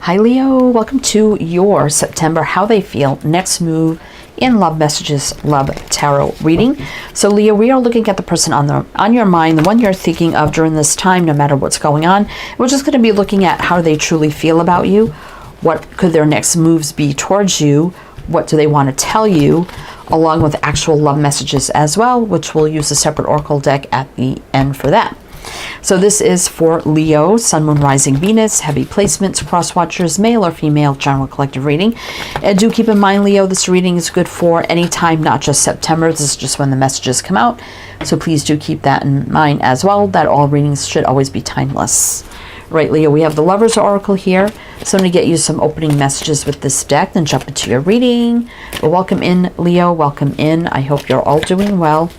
Hi Leo, welcome to your September How They Feel Next Move in Love Messages Love Tarot reading. So Leo, we are looking at the person on your mind, the one you're thinking of during this time, no matter what's going on. We're just going to be looking at how they truly feel about you. What could their next moves be towards you? What do they want to tell you? Along with actual love messages as well, which we'll use a separate oracle deck at the end for that. So this is for Leo, Sun, Moon, Rising, Venus, heavy placements, cross watchers, male or female, general collective reading. And do keep in mind, Leo, this reading is good for any time, not just September. This is just when the messages come out. So please do keep that in mind as well, that all readings should always be timeless. Right, Leo, we have the Lover's Oracle here. So I'm going to get you some opening messages with this deck, then jump into your reading. Well, welcome in, Leo. Welcome in. I hope you're all doing well,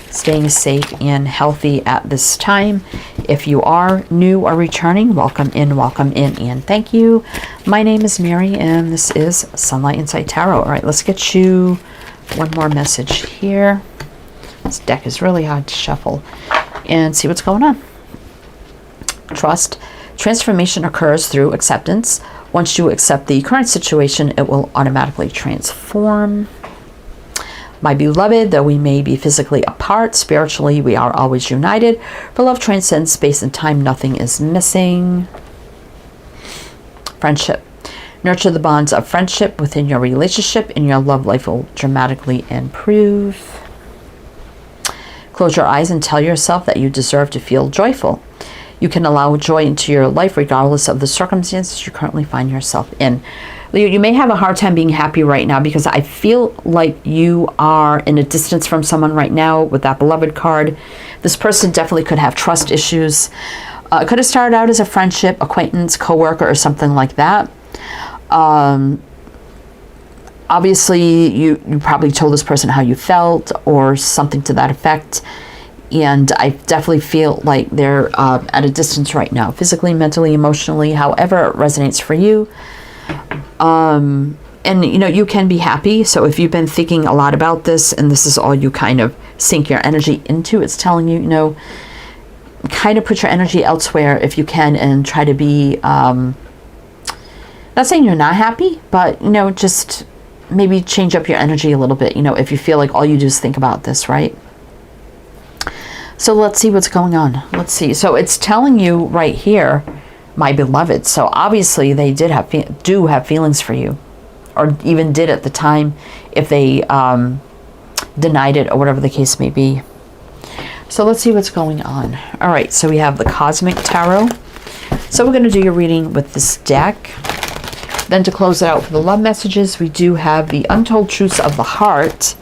staying safe and healthy at this time. If you are new or returning, welcome in, and thank you. My name is Mary, and this is Sunlight Insight Tarot. All right, let's get you one more message here. This deck is really hard to shuffle and see what's going on. Trust. Transformation occurs through acceptance. Once you accept the current situation, it will automatically transform. My beloved, though we may be physically apart, spiritually we are always united. For love transcends space and time, nothing is missing. Friendship. Nurture the bonds of friendship within your relationship, and your love life will dramatically improve. Close your eyes and tell yourself that you deserve to feel joyful. You can allow joy into your life regardless of the circumstances you currently find yourself in. Leo, you may have a hard time being happy right now because I feel like you are in a distance from someone right now with that beloved card. This person definitely could have trust issues. It could have started out as a friendship, acquaintance, coworker, or something like that. Obviously, you probably told this person how you felt or something to that effect. And I definitely feel like they're at a distance right now, physically, mentally, emotionally, however it resonates for you. And, you know, you can be happy. So if you've been thinking a lot about this and this is all you kind of sink your energy into, it's telling you, you know, kind of put your energy elsewhere if you can and try to be, not saying you're not happy, but, you know, just maybe change up your energy a little bit, you know, if you feel like all you do is think about this, right? So let's see what's going on. Let's see. So it's telling you right here, my beloved. So obviously they do have feelings for you, or even did at the time if they denied it or whatever the case may be. So let's see what's going on. All right. So we have the Cosmic Tarot. So we're going to do your reading with this deck. Then to close it out for the love messages, we do have the Untold Truths of the Heart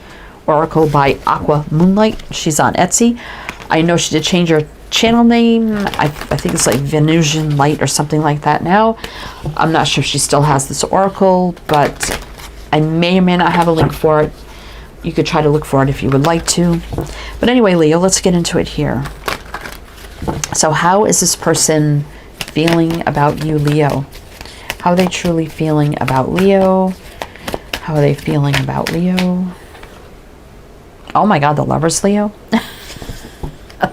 Oracle by Aqua Moonlight. She's on Etsy. I know she did change her channel name. I think it's like Venusian Light or something like that now. I'm not sure if she still has this oracle, but I may or may not have a link for it. You could try to look for it if you would like to. But anyway, Leo, let's get into it here. So how is this person feeling about you, Leo? How are they truly feeling about Leo? How are they feeling about Leo? Oh my God, the Lovers, Leo.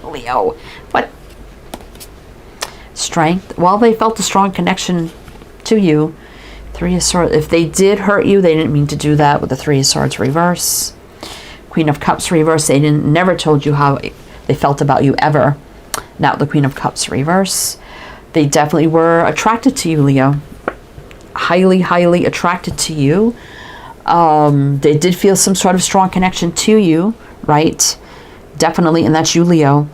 Leo, what? Strength. Well, they felt a strong connection to you. Three of Swords. If they did hurt you, they didn't mean to do that with the Three of Swords reverse. Queen of Cups reverse. They never told you how they felt about you ever. Now the Queen of Cups reverse. They definitely were attracted to you, Leo. Highly, highly attracted to you. They did feel some sort of strong connection to you, right? Definitely, and that's you, Leo,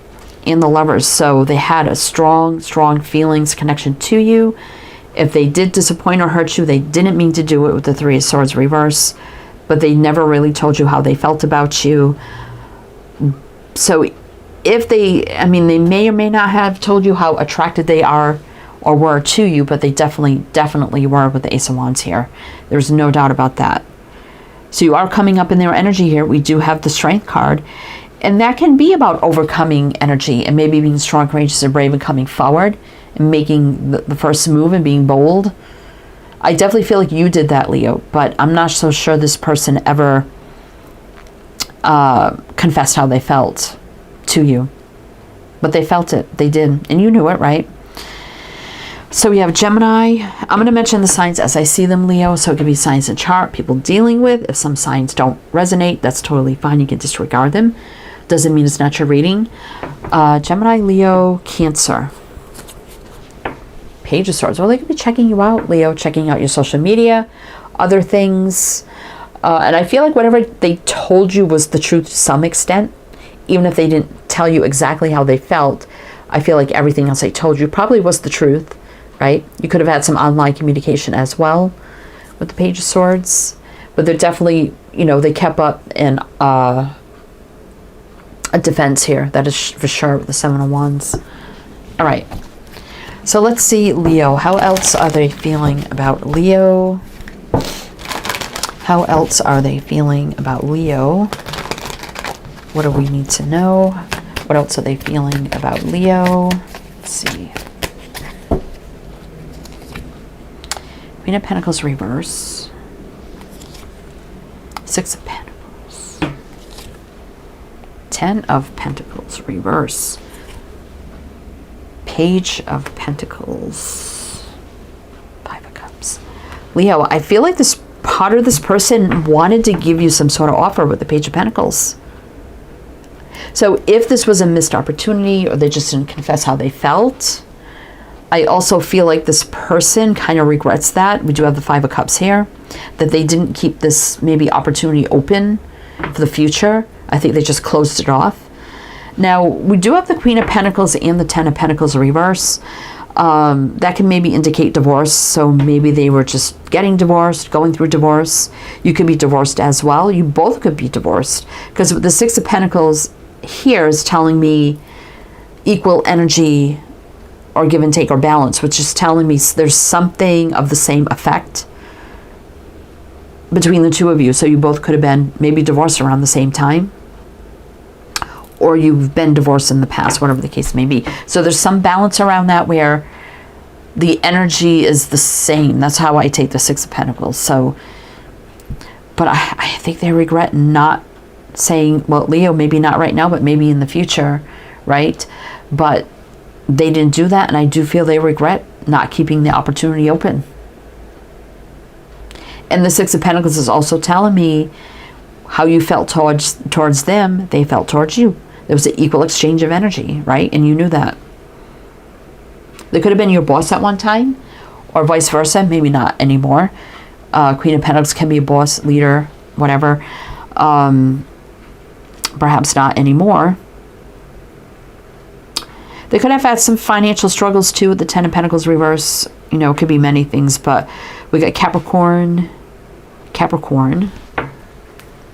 and the Lovers. So they had a strong, strong feelings connection to you. If they did disappoint or hurt you, they didn't mean to do it with the Three of Swords reverse, but they never really told you how they felt about you. So if they, I mean, they may or may not have told you how attracted they are or were to you, but they definitely were with the Ace of Wands here. There's no doubt about that. So you are coming up in their energy here. We do have the Strength card. And that can be about overcoming energy and maybe being strong, courageous, and brave and coming forward and making the first move and being bold. I definitely feel like you did that, Leo, but I'm not so sure this person ever confessed how they felt to you. But they felt it. They did. And you knew it, right? So we have Gemini. I'm going to mention the signs as I see them, Leo. So it could be signs in chart, people dealing with. If some signs don't resonate, that's totally fine. You can disregard them. Doesn't mean it's not your reading. Gemini, Leo, Cancer. Page of Swords. Well, they could be checking you out, Leo, checking out your social media, other things. And I feel like whatever they told you was the truth to some extent, even if they didn't tell you exactly how they felt. I feel like everything else they told you probably was the truth, right? You could have had some online communication as well with the Page of Swords. But they're definitely, you know, they kept up in a defense here. That is for sure with the Seven of Wands. All right. So let's see, Leo. How else are they feeling about Leo? How else are they feeling about Leo? What do we need to know? What else are they feeling about Leo? Let's see. Queen of Pentacles reverse. Six of Pentacles. Ten of Pentacles reverse. Page of Pentacles. Five of Cups. Leo, I feel like this part of this person wanted to give you some sort of offer with the Page of Pentacles. So if this was a missed opportunity or they just didn't confess how they felt, I also feel like this person kind of regrets that. We do have the Five of Cups here, that they didn't keep this maybe opportunity open for the future. I think they just closed it off. Now, we do have the Queen of Pentacles and the Ten of Pentacles reverse. That can maybe indicate divorce. So maybe they were just getting divorced, going through divorce. You could be divorced as well. You both could be divorced. Because the Six of Pentacles here is telling me equal energy or give and take or balance, which is telling me there's something of the same effect between the two of you. So you both could have been maybe divorced around the same time, or you've been divorced in the past, whatever the case may be. So there's some balance around that where the energy is the same. That's how I take the Six of Pentacles. So, but I think they regret not saying, well, Leo, maybe not right now, but maybe in the future, right? But they didn't do that, and I do feel they regret not keeping the opportunity open. And the Six of Pentacles is also telling me how you felt towards them, they felt towards you. There was an equal exchange of energy, right? And you knew that. They could have been your boss at one time, or vice versa, maybe not anymore. Queen of Pentacles can be a boss, leader, whatever. Perhaps not anymore. They could have had some financial struggles too with the Ten of Pentacles reverse. You know, it could be many things, but we got Capricorn. Capricorn.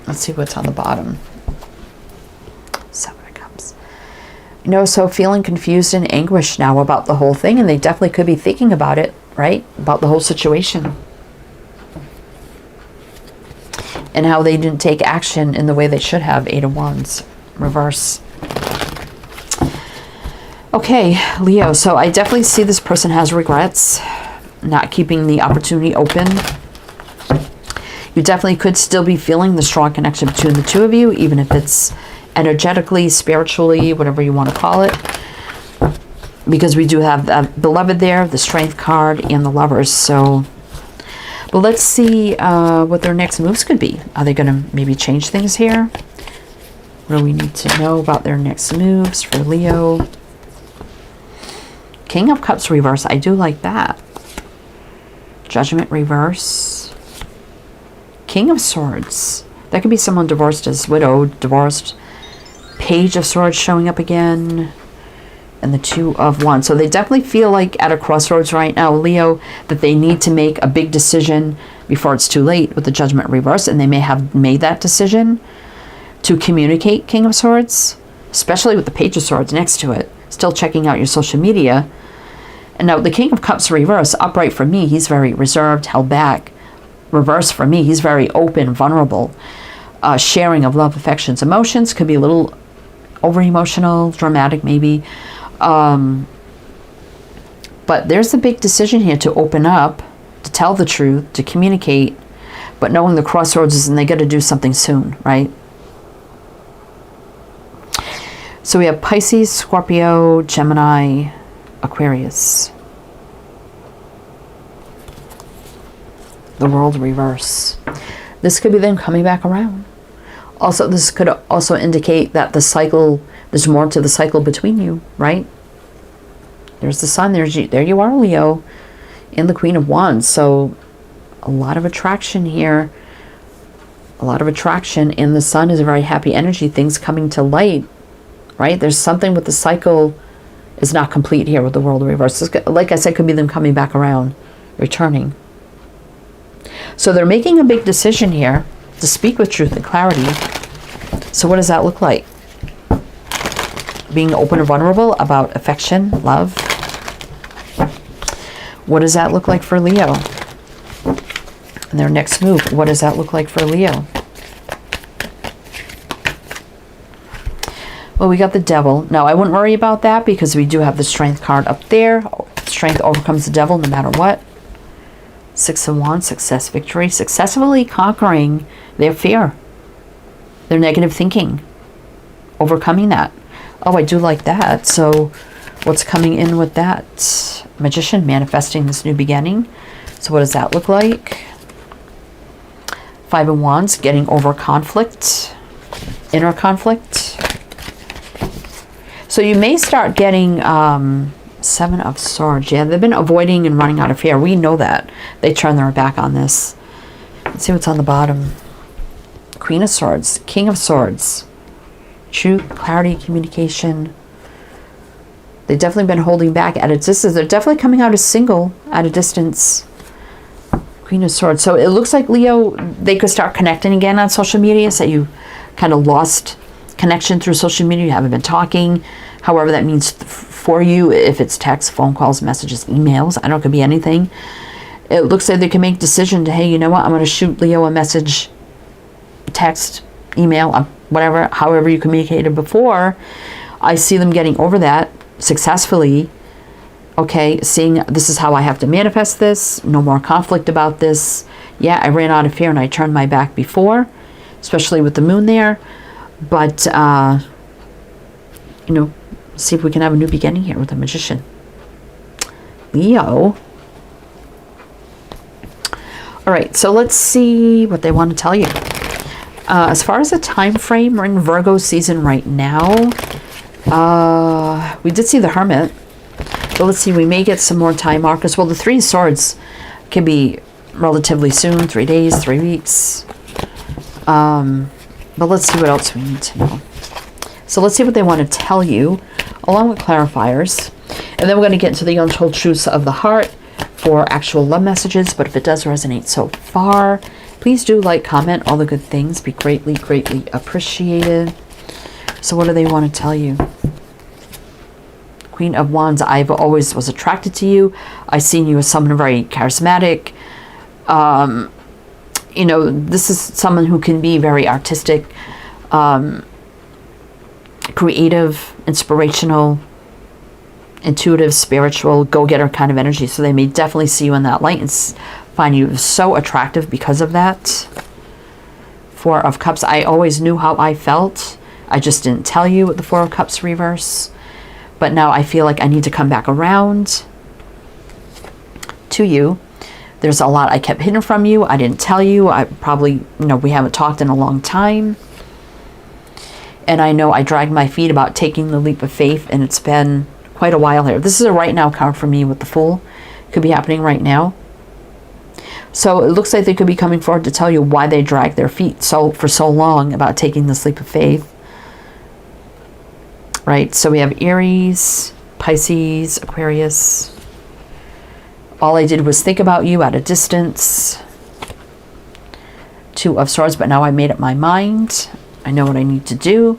Let's see what's on the bottom. Seven of Cups. You know, so feeling confused and anguished now about the whole thing, and they definitely could be thinking about it, right? About the whole situation. And how they didn't take action in the way they should have. Eight of Wands. Reverse. Okay, Leo. So I definitely see this person has regrets. Not keeping the opportunity open. You definitely could still be feeling the strong connection between the two of you, even if it's energetically, spiritually, whatever you want to call it. Because we do have the Beloved there, the Strength card, and the Lovers. So, but let's see what their next moves could be. Are they going to maybe change things here? What do we need to know about their next moves for Leo? King of Cups reverse. I do like that. Judgment reverse. King of Swords. That could be someone divorced as widowed, divorced. Page of Swords showing up again. And the Two of Wands. So they definitely feel like at a crossroads right now, Leo, that they need to make a big decision before it's too late with the Judgment reverse. And they may have made that decision to communicate, King of Swords. Especially with the Page of Swords next to it. Still checking out your social media. And now the King of Cups reverse, upright for me, he's very reserved, held back. Reverse for me, he's very open, vulnerable. Sharing of love, affections, emotions. Could be a little over-emotional, dramatic maybe. But there's a big decision here to open up, to tell the truth, to communicate. But knowing the crossroads is, and they got to do something soon, right? So we have Pisces, Scorpio, Gemini, Aquarius. The World reverse. This could be them coming back around. Also, this could also indicate that the cycle, there's more to the cycle between you, right? There's the Sun, there you are, Leo, and the Queen of Wands. So a lot of attraction here. A lot of attraction, and the Sun is a very happy energy. Things coming to light, right? There's something with the cycle is not complete here with the World reverse. Like I said, could be them coming back around, returning. So they're making a big decision here to speak with truth and clarity. So what does that look like? Being open and vulnerable about affection, love. What does that look like for Leo? And their next move, what does that look like for Leo? Well, we got the Devil. Now, I wouldn't worry about that because we do have the Strength card up there. Strength overcomes the Devil no matter what. Six of Wands, success, victory. Successfully conquering their fear. Their negative thinking. Overcoming that. Oh, I do like that. So, what's coming in with that? Magician, manifesting this new beginning. So, what does that look like? Five of Wands, getting over conflict. Inner conflict. So, you may start getting... Seven of Swords. Yeah, they've been avoiding and running out of fear. We know that. They turn their back on this. Let's see what's on the bottom. Queen of Swords. King of Swords. Truth, clarity, communication. They've definitely been holding back at a distance. They're definitely coming out as single at a distance. Queen of Swords. So it looks like, Leo, they could start connecting again on social media. So you kind of lost connection through social media. You haven't been talking. However that means for you, if it's text, phone calls, messages, emails, I don't know, it could be anything. It looks like they can make a decision to, hey, you know what, I'm going to shoot Leo a message, text, email, whatever, however you communicated before. I see them getting over that successfully. Okay, seeing this is how I have to manifest this, no more conflict about this. Yeah, I ran out of fear and I turned my back before, especially with the moon there. But, you know, see if we can have a new beginning here with the Magician. Leo. All right, so let's see what they want to tell you. As far as the time frame, we're in Virgo season right now. We did see the Hermit. But let's see, we may get some more time markers. Well, the Three of Swords can be relatively soon, 3 days, 3 weeks. But let's see what else we need to know. So let's see what they want to tell you, along with clarifiers. And then we're going to get into the untold truths of the heart for actual love messages. But if it does resonate so far, please do like, comment, all the good things. Be greatly, greatly appreciated. So what do they want to tell you? Queen of Wands, I've always was attracted to you. I've seen you as someone very charismatic. You know, this is someone who can be very artistic, creative, inspirational, intuitive, spiritual, go-getter kind of energy. So they may definitely see you in that light and find you so attractive because of that. Four of Cups. I always knew how I felt. I just didn't tell you with the Four of Cups reverse. But now I feel like I need to come back around to you. There's a lot I kept hidden from you. I didn't tell you. I probably, you know, we haven't talked in a long time. And I know I dragged my feet about taking the leap of faith, and it's been quite a while here. This is a right now card for me with the Fool. Could be happening right now. So it looks like they could be coming forward to tell you why they dragged their feet for so long about taking this leap of faith. Right, so we have Aries, Pisces, Aquarius. All I did was think about you at a distance. Two of Swords, but now I made up my mind. I know what I need to do.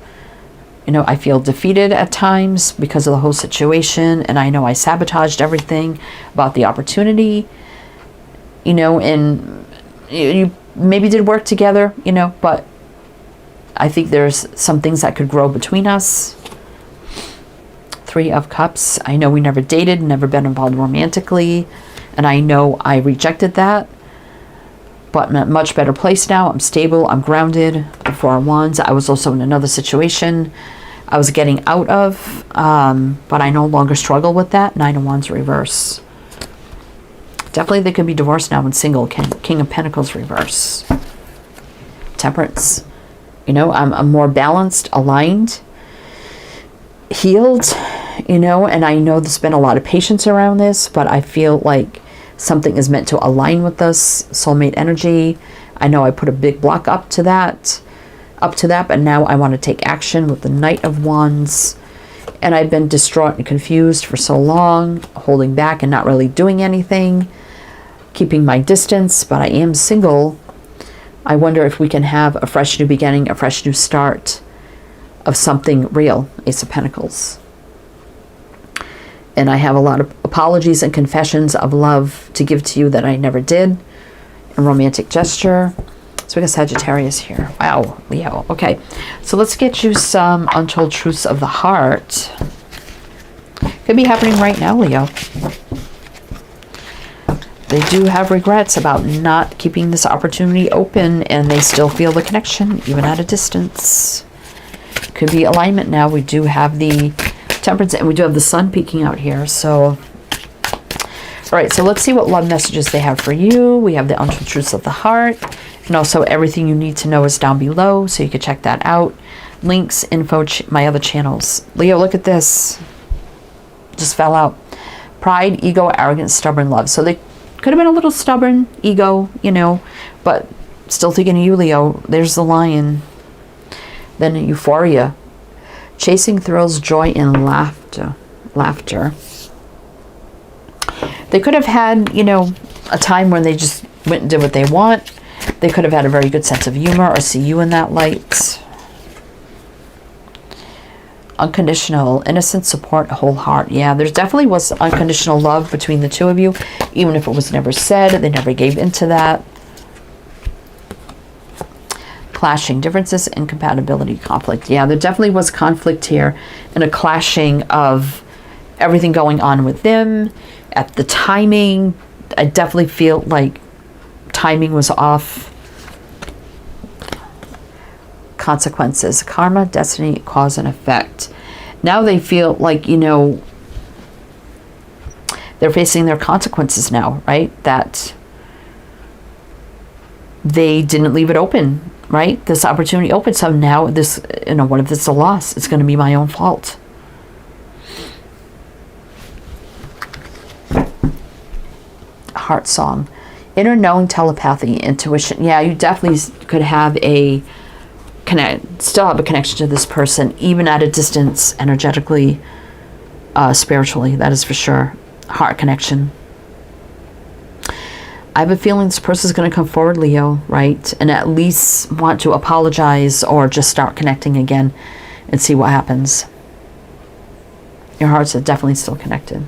You know, I feel defeated at times because of the whole situation, and I know I sabotaged everything about the opportunity. You know, and you maybe did work together, you know, but I think there's some things that could grow between us. Three of Cups. I know we never dated, never been involved romantically, and I know I rejected that. But I'm in a much better place now. I'm stable. I'm grounded. The Four of Wands. I was also in another situation I was getting out of, but I no longer struggle with that. Nine of Wands reverse. Definitely they could be divorced now and single. King of Pentacles reverse. Temperance. You know, I'm more balanced, aligned, healed, you know, and I know there's been a lot of patience around this, but I feel like something is meant to align with this soulmate energy. I know I put a big block up to that, but now I want to take action with the Knight of Wands. And I've been distraught and confused for so long, holding back and not really doing anything, keeping my distance, but I am single. I wonder if we can have a fresh new beginning, a fresh new start of something real. Ace of Pentacles. And I have a lot of apologies and confessions of love to give to you that I never did. A romantic gesture. So we got Sagittarius here. Wow, Leo. Okay, so let's get you some untold truths of the heart. Could be happening right now, Leo. They do have regrets about not keeping this opportunity open, and they still feel the connection, even at a distance. Could be alignment now. We do have the Temperance, and we do have the sun peeking out here. So, all right, so let's see what love messages they have for you. We have the untold truths of the heart, and also everything you need to know is down below, so you can check that out. Links, info, my other channels. Leo, look at this. Just fell out. Pride, ego, arrogance, stubborn love. So they could have been a little stubborn, ego, you know, but still thinking of you, Leo. There's the lion. Then euphoria. Chasing thrills, joy, and laughter. They could have had, you know, a time when they just went and did what they want. They could have had a very good sense of humor or see you in that light. Unconditional, innocent support, whole heart. Yeah, there definitely was unconditional love between the two of you, even if it was never said. They never gave into that. Clashing, differences, incompatibility, conflict. Yeah, there definitely was conflict here and a clashing of everything going on with them. At the timing, I definitely feel like timing was off. Consequences, karma, destiny, cause and effect. Now they feel like, you know, they're facing their consequences now, right? That they didn't leave it open, right? This opportunity open. So now this, you know, what if it's a loss? It's going to be my own fault. Heart song. Inner knowing, telepathy, intuition. Yeah, you definitely could have still have a connection to this person, even at a distance, energetically, spiritually. That is for sure. Heart connection. I have a feeling this person is going to come forward, Leo, right? And at least want to apologize or just start connecting again and see what happens. Your hearts are definitely still connected.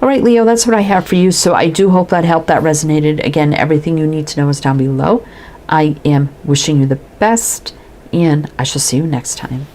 All right, Leo, that's what I have for you. So I do hope that helped, that resonated. Again, everything you need to know is down below. I am wishing you the best, and I shall see you next time.